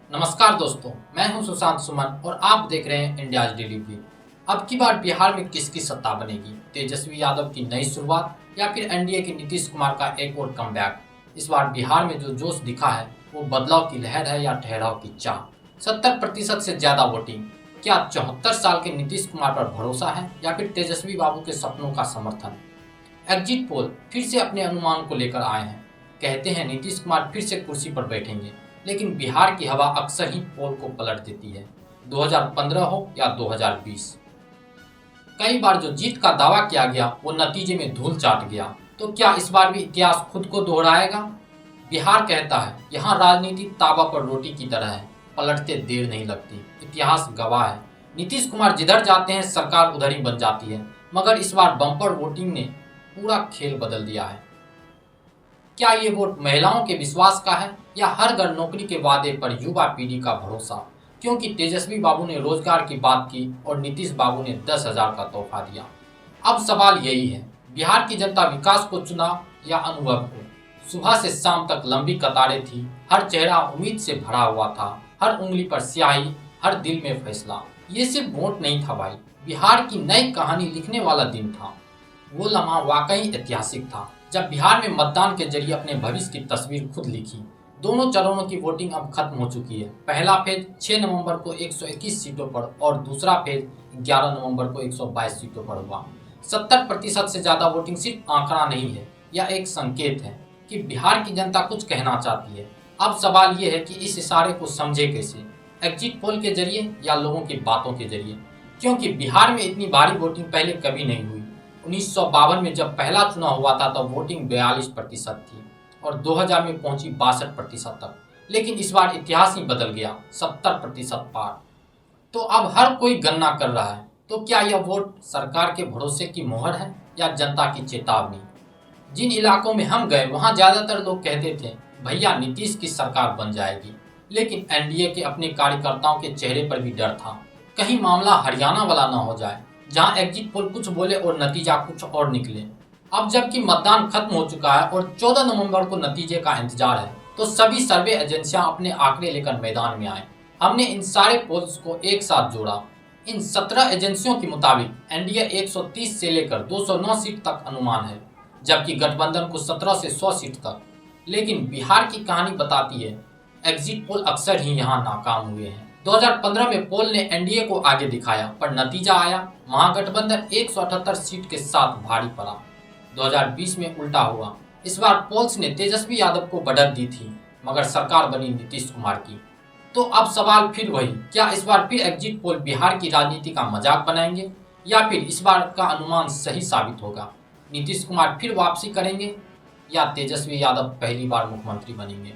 नमस्कार दोस्तों, मैं हूं सुशांत सुमन और आप देख रहे हैं इंडियाज डेली व्यू। अब की बार बिहार में किसकी सत्ता बनेगी? तेजस्वी यादव की नई शुरुआत या फिर एनडीए के नीतीश कुमार का एक और कमबैक? इस बार बिहार में जो जोश दिखा है वो बदलाव की लहर है या ठहराव की चाह? 70% से ज्यादा वोटिंग। क्या 74 साल के नीतीश कुमार पर भरोसा है या फिर तेजस्वी बाबू के सपनों का समर्थन? एग्जिट पोल फिर से अपने अनुमान को लेकर आए हैं। कहते हैं नीतीश कुमार फिर से कुर्सी पर बैठेंगे, लेकिन बिहार की हवा अक्सर ही पोल को पलट देती है। 2015 हो या 2020, कई बार जो जीत का दावा किया गया वो नतीजे में धूल चाट गया। तो क्या इस बार भी इतिहास खुद को दोहराएगा? बिहार कहता है यहाँ राजनीति तावा पर रोटी की तरह है, पलटते देर नहीं लगती। इतिहास गवाह है, नीतीश कुमार जिधर जाते हैं सरकार उधर ही बन जाती है। मगर इस बार बम्पर वोटिंग ने पूरा खेल बदल दिया है। क्या ये वोट महिलाओं के विश्वास का है या हर घर नौकरी के वादे पर युवा पीढ़ी का भरोसा? क्योंकि तेजस्वी बाबू ने रोजगार की बात की और नीतीश बाबू ने 10,000 का तोहफा दिया। अब सवाल यही है, बिहार की जनता विकास को चुना या अनुभव को? सुबह से शाम तक लंबी कतारें थी, हर चेहरा उम्मीद से भरा हुआ था, हर उंगली पर स्याही, हर दिल में फैसला। ये सिर्फ वोट नहीं था भाई, बिहार की नई कहानी लिखने वाला दिन था। वो लम्हा वाकई ऐतिहासिक था जब बिहार में मतदान के जरिए अपने भविष्य की तस्वीर खुद लिखी। दोनों चरणों की वोटिंग अब खत्म हो चुकी है। पहला फेज 6 नवंबर को 121 सीटों पर और दूसरा फेज 11 नवंबर को 122 सीटों पर हुआ। 70% से ज्यादा वोटिंग सिर्फ आंकड़ा नहीं है, यह एक संकेत है कि बिहार की जनता कुछ कहना चाहती है। अब सवाल यह है कि इस इशारे को समझे कैसे, एग्जिट पोल के जरिए या लोगों की बातों के जरिए? क्योंकि बिहार में इतनी भारी वोटिंग पहले कभी नहीं हुई। 1952 में जब पहला चुनाव हुआ था तब वोटिंग 42% थी और 2000 में पहुंची 62% तक। लेकिन इस बार इतिहास ही बदल गया, 70% पार। तो अब हर कोई गणना कर रहा है। तो क्या यह वोट सरकार के भरोसे की मोहर है या जनता की चेतावनी? जिन इलाकों में हम गए वहां ज्यादातर लोग कहते थे भैया नीतीश की सरकार बन जाएगी, लेकिन एनडीए के अपने कार्यकर्ताओं के चेहरे पर भी डर था, कहीं मामला हरियाणा वाला ना हो जाए जहां एग्जिट पोल कुछ बोले और नतीजा कुछ और निकले। अब जबकि मतदान खत्म हो चुका है और 14 नवंबर को नतीजे का इंतजार है, तो सभी सर्वे एजेंसियां अपने आंकड़े लेकर मैदान में आए। हमने इन सारे पोल्स को एक साथ जोड़ा। इन 17 एजेंसियों के मुताबिक एनडीए 130 से लेकर 209 सीट तक अनुमान है, जबकि गठबंधन को 17 से 100 सीट तक। लेकिन बिहार की कहानी बताती है एग्जिट पोल अक्सर ही यहाँ नाकाम हुए हैं। 2015 में पोल ने एनडीए को आगे दिखाया, पर नतीजा आया महागठबंधन 178 सीट के साथ भारी पड़ा। 2020 में उल्टा हुआ। इस बार पोल्स ने तेजस्वी यादव को बढ़त दी थी, मगर सरकार बनी नीतीश कुमार की। तो अब सवाल फिर वही, क्या इस बार फिर एग्जिट पोल बिहार की राजनीति का मजाक बनाएंगे या फिर इस बार का अनुमान सही साबित होगा? नीतीश कुमार फिर वापसी करेंगे या तेजस्वी यादव पहली बार मुख्यमंत्री बनेंगे?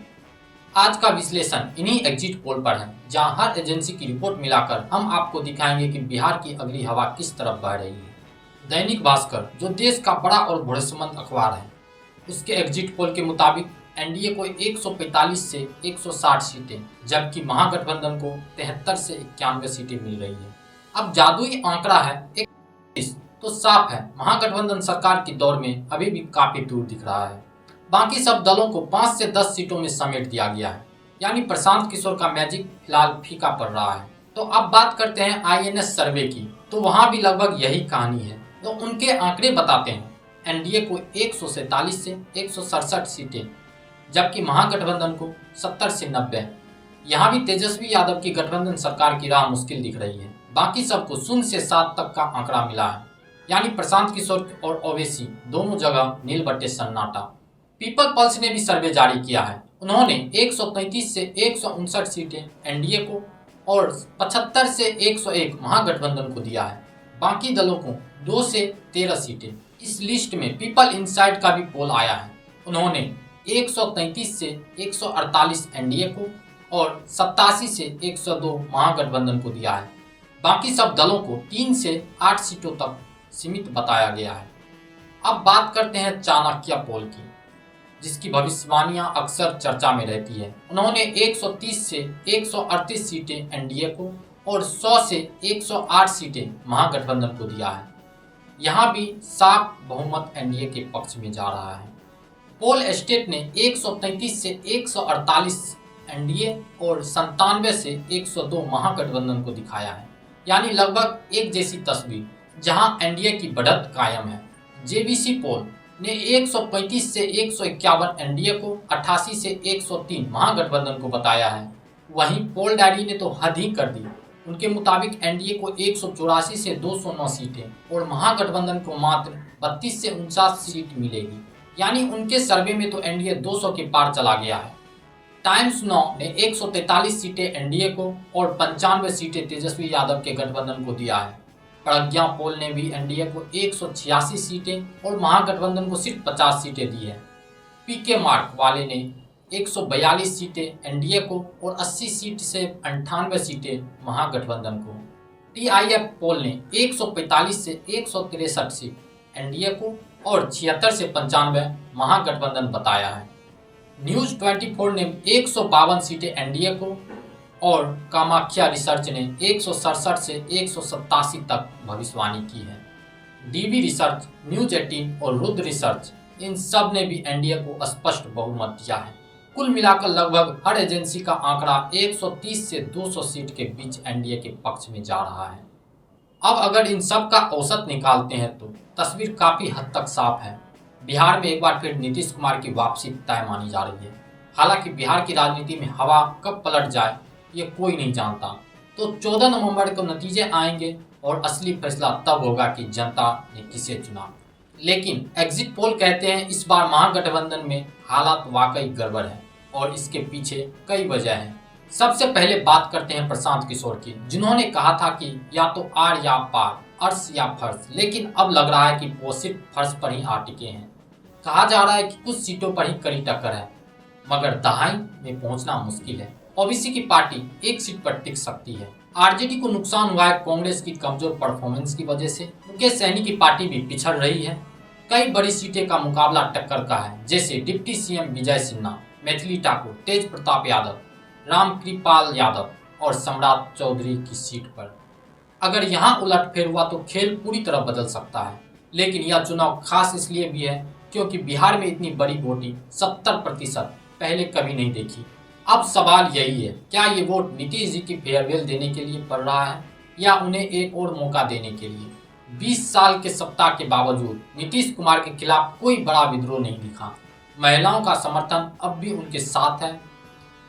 आज का विश्लेषण इन्हीं एग्जिट पोल पर है, जहां हर एजेंसी की रिपोर्ट मिलाकर हम आपको दिखाएंगे कि बिहार की अगली हवा किस तरफ बह रही है। दैनिक भास्कर, जो देश का बड़ा और भरोसेमंद अखबार है, उसके एग्जिट पोल के मुताबिक एनडीए को 145 से 160 सीटें, जबकि महागठबंधन को 73 से 91 सीटें मिल रही है। अब जादुई आंकड़ा है 31, तो साफ है महागठबंधन सरकार की दौड़ में अभी भी काफी दूर दिख रहा है। बाकी सब दलों को 5 से 10 सीटों में समेट दिया गया है, यानी प्रशांत किशोर का मैजिक फिलहाल फीका पड़ रहा है। तो अब बात करते हैं आईएनएस सर्वे की, तो वहां भी लगभग यही कहानी है। तो उनके आंकड़े बताते हैं एनडीए को 147 से 167 सीटें, जबकि महागठबंधन को 70 से 90। यहाँ भी तेजस्वी यादव की गठबंधन सरकार की राह मुश्किल दिख रही है। बाकी सबको 0 से 7 तक का आंकड़ा मिला है, यानी प्रशांत किशोर और ओवैसी दोनों जगह नील बट्टे सन्नाटा। पीपल पल्स ने भी सर्वे जारी किया है। उन्होंने 133 से 159 सीटें एनडीए को और 75 से 101 महागठबंधन को दिया है। बाकी दलों को 2 से 13 सीटें। इस लिस्ट में पीपल इनसाइट का भी पोल आया है। उन्होंने 133 से 148 एनडीए को और 87 से 102 महागठबंधन को दिया है। बाकी सब दलों को 3 से 8 सीटों तक सीमित बताया गया है। अब बात करते हैं चाणक्य पोल की, जिसकी भविष्यवाणियां अक्सर चर्चा में रहती है। उन्होंने 130 से 138 सीटें एनडीए को और 100 से 108 सीटें महागठबंधन को दिया है। यहाँ भी साफ बहुमत एनडीए के पक्ष में जा रहा है। पोल एस्टेट ने 133 से 148 एनडीए और 97 से 102 महागठबंधन को दिखाया है, यानी लगभग एक जैसी तस्वीर, जहां एनडीए की बढ़त कायम है। जेबीसी पोल ने 135 से 151 एनडीए को, 88 से 103 महागठबंधन को बताया है। वहीं पोल डैडी ने तो हद ही कर दी। उनके मुताबिक एनडीए को 184 से 209 सीटें और महागठबंधन को मात्र 32 से 49 सीट मिलेगी, यानी उनके सर्वे में तो एनडीए 200 के पार चला गया है। टाइम्स नाउ ने 143 सीटें एनडीए को और 95 सीटें तेजस्वी यादव के गठबंधन को दिया है। प्रज्ञा पोल ने भी एनडीए को 186 सीटें और महागठबंधन को सिर्फ 50 सीटें दी है। पीके मार्क वाले ने 142 सीटें एनडीए को और 80 सीट से 98 सीटें महागठबंधन को। टीआईएफ पोल ने 145 से 163 सीट एनडीए को और 76 से 95 महागठबंधन बताया है। न्यूज 24 ने 152 सीटें एनडीए को और कामाख्या रिसर्च ने 167 से 187 तक भविष्यवाणी की है। डीबी रिसर्च, न्यूज 18 और रुद्र रिसर्च, इन सब ने भी एनडीए को स्पष्ट बहुमत दिया है। कुल मिलाकर लगभग हर एजेंसी का आंकड़ा 130 से 200 सीट के बीच एनडीए के पक्ष में जा रहा है। अब अगर इन सब का औसत निकालते हैं तो तस्वीर काफी हद तक साफ है। बिहार में एक बार फिर नीतीश कुमार की वापसी तय मानी जा रही है। हालांकि बिहार की राजनीति में हवा कब पलट जाए ये कोई नहीं जानता। तो 14 नवंबर को नतीजे आएंगे और असली फैसला तब होगा कि जनता ने किसे चुना। लेकिन एग्जिट पोल कहते हैं इस बार महागठबंधन में हालात वाकई गड़बड़ है और इसके पीछे कई वजह हैं। सबसे पहले बात करते हैं प्रशांत किशोर की, जिन्होंने कहा था कि या तो आर या पार, अर्श या फर्श, लेकिन अब लग रहा है कि वो सिर्फ फर्श पर ही आ टिके हैं। कहा जा रहा है कि कुछ सीटों पर ही कड़ी टक्कर है, मगर दहाई में पहुंचना मुश्किल है। ओबीसी की पार्टी एक सीट पर टिक सकती है। आरजेडी को नुकसान हुआ है कांग्रेस की कमजोर परफॉर्मेंस की वजह से। मुकेश सहनी की पार्टी भी पिछड़ रही है। कई बड़ी सीटें का मुकाबला टक्कर का है, जैसे डिप्टी सीएम विजय सिन्हा, मैथिली ठाकुर, तेज प्रताप यादव, रामकृपाल यादव और सम्राट चौधरी की सीट पर। अगर यहाँ उलटफेर हुआ तो खेल पूरी तरह बदल सकता है। लेकिन यह चुनाव खास इसलिए भी है क्योंकि बिहार में इतनी बड़ी वोटिंग 70% पहले कभी नहीं देखी। अब सवाल यही है, क्या ये वोट नीतीश जी की फेयरवेल देने के लिए पड़ रहा है या उन्हें एक और मौका देने के लिए? 20 साल के सत्ता के बावजूद नीतीश कुमार के खिलाफ कोई बड़ा विद्रोह नहीं दिखा। महिलाओं का समर्थन अब भी उनके साथ है।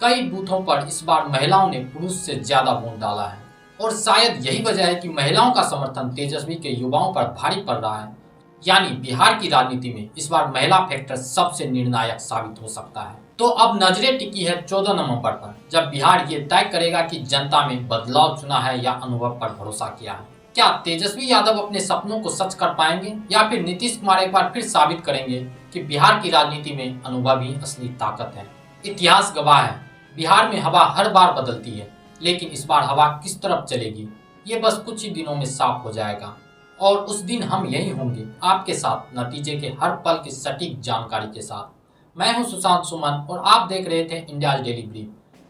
कई बूथों पर इस बार महिलाओं ने पुरुष से ज्यादा वोट डाला है और शायद यही वजह है कि महिलाओं का समर्थन तेजस्वी के युवाओं पर भारी पड़ रहा है। यानी बिहार की राजनीति में इस बार महिला फैक्टर सबसे निर्णायक साबित हो सकता है। तो अब नजरें टिकी है 14 नवंबर पर, जब बिहार ये तय करेगा कि जनता में बदलाव चुना है या अनुभव पर भरोसा किया है। क्या तेजस्वी यादव अपने सपनों को सच कर पाएंगे या फिर नीतीश कुमार एक बार फिर साबित करेंगे कि बिहार की राजनीति में अनुभव ही असली ताकत है? इतिहास गवाह है, बिहार में हवा हर बार बदलती है, लेकिन इस बार हवा किस तरफ चलेगी ये बस कुछ ही दिनों में साफ हो जाएगा। और उस दिन हम यही होंगे आपके साथ, नतीजे के हर पल की सटीक जानकारी के साथ। मैं हूं सुशांत सुमन और आप देख रहे थे इंडिया डेली ब्रीफ,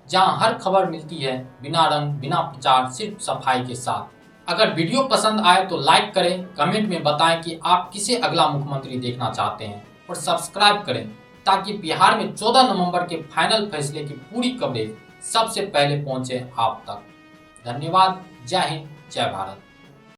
जहां हर खबर मिलती है बिना रंग बिना प्रचार, सिर्फ सफाई के साथ। अगर वीडियो पसंद आए तो लाइक करें, कमेंट में बताएं कि आप किसे अगला मुख्यमंत्री देखना चाहते हैं और सब्सक्राइब करें ताकि बिहार में 14 नवंबर के फाइनल फैसले की पूरी कवरेज सबसे पहले पहुंचे आप तक। धन्यवाद। जय हिंद, जय भारत।